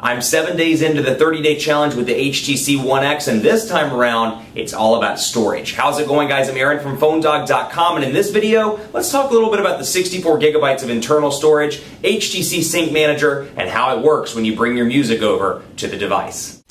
I'm 7 days into the 30-day challenge with the HTC One X, and this time around, it's all about storage. How's it going, guys? I'm Aaron from PhoneDog.com, and in this video, let's talk a little bit about the 64 gigabytes of internal storage, HTC Sync Manager, and how it works when you bring your music over to the device.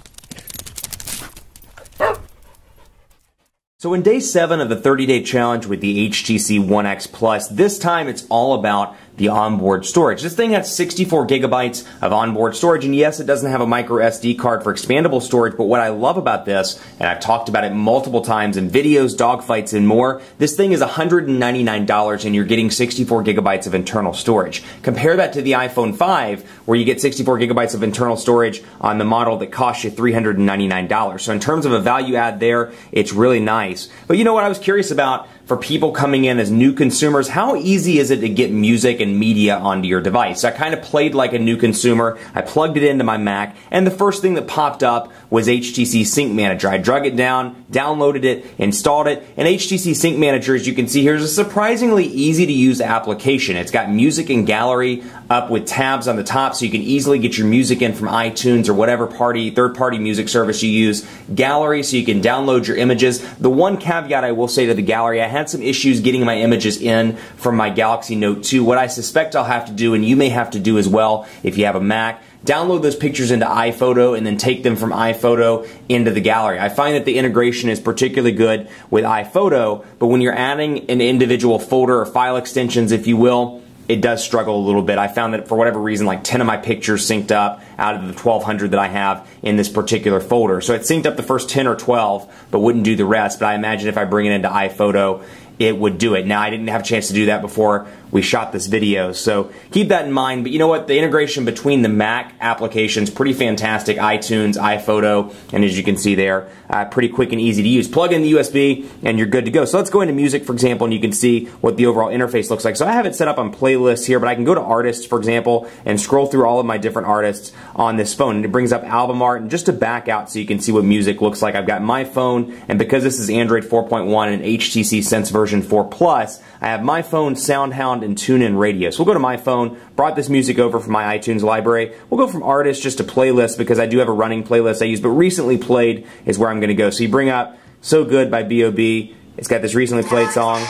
So in day 7 of the 30-day challenge with the HTC One X Plus, this time it's all about the onboard storage. This thing has 64 gigabytes of onboard storage, and yes, it doesn't have a micro SD card for expandable storage, but what I love about this, and I've talked about it multiple times in videos, dogfights, and more, this thing is $199 and you're getting 64 gigabytes of internal storage. Compare that to the iPhone 5, where you get 64 gigabytes of internal storage on the model that costs you $399. So in terms of a value add there, it's really nice. But you know what I was curious about? For people coming in as new consumers, how easy is it to get music and media onto your device? So I kind of played like a new consumer. I plugged it into my Mac, and the first thing that popped up was HTC Sync Manager. I drug it down, downloaded it, installed it, and HTC Sync Manager, as you can see here, is a surprisingly easy to use application. It's got music and gallery up with tabs on the top, so you can easily get your music in from iTunes or whatever third-party music service you use. Gallery, so you can download your images. The one caveat I will say to the gallery, I had some issues getting my images in from my Galaxy Note 2. What I suspect I'll have to do, and you may have to do as well if you have a Mac, download those pictures into iPhoto and then take them from iPhoto into the gallery. I find that the integration is particularly good with iPhoto, but when you're adding an individual folder or file extensions, if you will, it does struggle a little bit. I found that for whatever reason, like 10 of my pictures synced up out of the 1,200 that I have in this particular folder. So it synced up the first 10 or 12, but wouldn't do the rest. But I imagine if I bring it into iPhoto, it would do it. Now, I didn't have a chance to do that before we shot this video, so keep that in mind. But you know what? The integration between the Mac applications, pretty fantastic. iTunes, iPhoto, and as you can see there, pretty quick and easy to use. Plug in the USB and you're good to go. So let's go into music, for example, and you can see what the overall interface looks like. So I have it set up on playlists here, but I can go to artists, for example, and scroll through all of my different artists on this phone. And it brings up album art, and just to back out so you can see what music looks like, I've got my phone, and because this is Android 4.1 and HTC Sense version 4 Plus, I have my phone, SoundHound, and TuneIn Radio. So we'll go to my phone, brought this music over from my iTunes library. We'll go from artists just to playlist because I do have a running playlist I use, but recently played is where I'm going to go. So you bring up So Good by B.O.B. It's got this recently played song.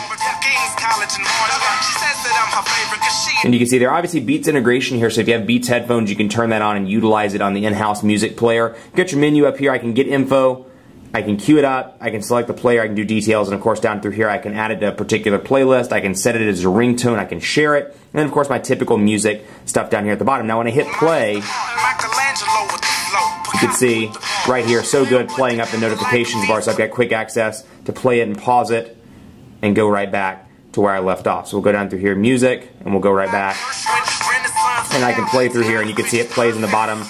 And you can see there obviously Beats integration here, so if you have Beats headphones, you can turn that on and utilize it on the in-house music player. Get your menu up here. I can get info. I can queue it up, I can select the player, I can do details, and of course down through here I can add it to a particular playlist, I can set it as a ringtone, I can share it, and then of course my typical music stuff down here at the bottom. Now when I hit play, you can see right here, So Good, playing up the notifications bar, so I've got quick access to play it and pause it, and go right back to where I left off. So we'll go down through here, music, and we'll go right back. And I can play through here, and you can see it plays in the bottom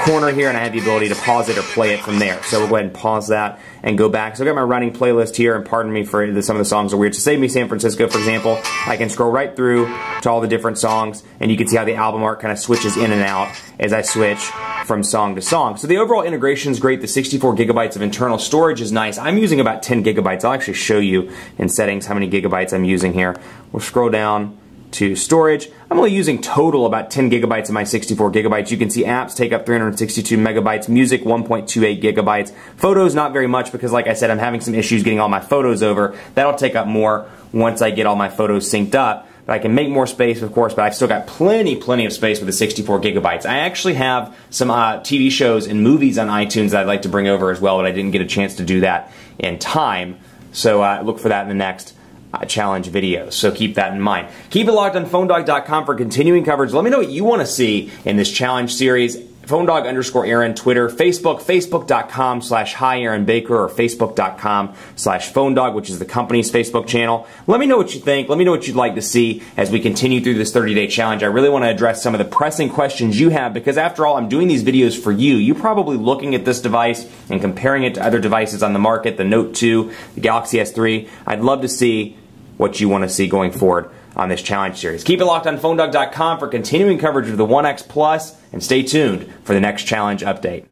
corner here, and I have the ability to pause it or play it from there. So we'll go ahead and pause that and go back. So I've got my running playlist here, and pardon me for some of the songs are weird. So Save Me San Francisco, for example, I can scroll right through to all the different songs, and you can see how the album art kind of switches in and out as I switch from song to song. So the overall integration is great. The 64 gigabytes of internal storage is nice. I'm using about 10 gigabytes. I'll actually show you in settings how many gigabytes I'm using here. We'll scroll down to storage. I'm only using total about 10 gigabytes of my 64 gigabytes. You can see apps take up 362 megabytes, music 1.28 gigabytes, photos not very much because like I said, I'm having some issues getting all my photos over. That'll take up more once I get all my photos synced up. But I can make more space, of course, but I've still got plenty of space with the 64 gigabytes. I actually have some TV shows and movies on iTunes that I'd like to bring over as well, but I didn't get a chance to do that in time. So look for that in the next challenge videos, so keep that in mind. Keep it locked on PhoneDog.com for continuing coverage. Let me know what you want to see in this challenge series. PhoneDog_Aaron, Twitter, Facebook, Facebook.com/HiAaronBaker or Facebook.com/PhoneDog, which is the company's Facebook channel. Let me know what you think. Let me know what you'd like to see as we continue through this 30-day challenge. I really want to address some of the pressing questions you have because after all, I'm doing these videos for you. You're probably looking at this device and comparing it to other devices on the market, the Note 2, the Galaxy S3. I'd love to see what you want to see going forward on this challenge series. Keep it locked on PhoneDog.com for continuing coverage of the One X Plus, and stay tuned for the next challenge update.